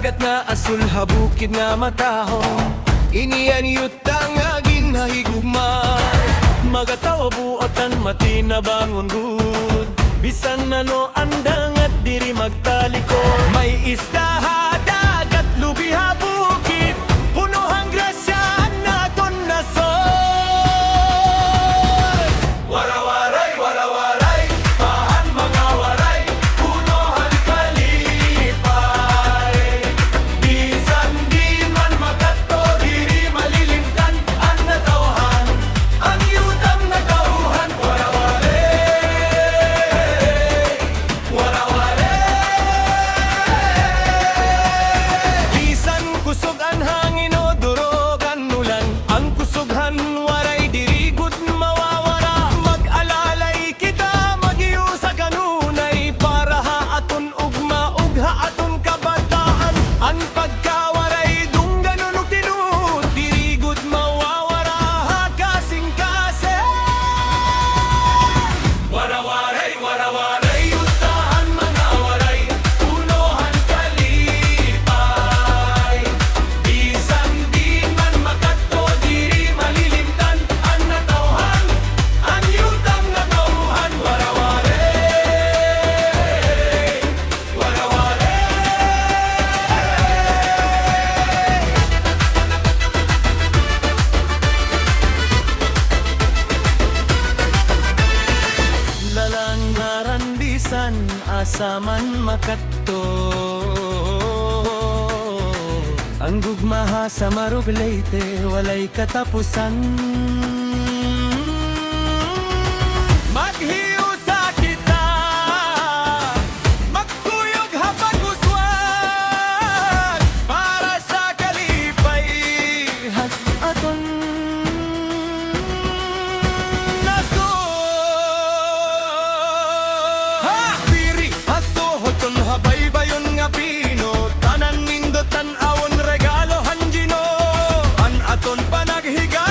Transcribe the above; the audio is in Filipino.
dagat nga asul habukid nga matahong inian yuta nga ginahigugma magatawa buotan mati na bangon gud bisan nano andang at diri magtaliko may isda ha dagat lubiha bukid puno hang grasya naton nasod warawaray warawaray pahan mga waray puno hang kalipay bisan di man makato diri malilimtan ang natawhan ang yutang nagauhan bisan kusog ang hangin o durog ang ulan ang kusughan waray dirigod mawawara mag-alalay kita magiyo sa kanunay para haaton ugma ug haaton kabataan ang pagkawaray dungganon ug tinud dirigod mawawara hakasing-kasing warawaray utahan mga waray punohan kalipay bisan di man makato diri malilimtan ang natawhan ang yutang natawhan lalangaran bisan asaman makatto ang gugmaha sa Marog Leyte walay katapusan maghiusa kita magkuyog hapag uswan para sa kalipay aton diri hasuhoton habay-bayon nga pino tanan nindotan awon regalo hanjino an aton panaghiga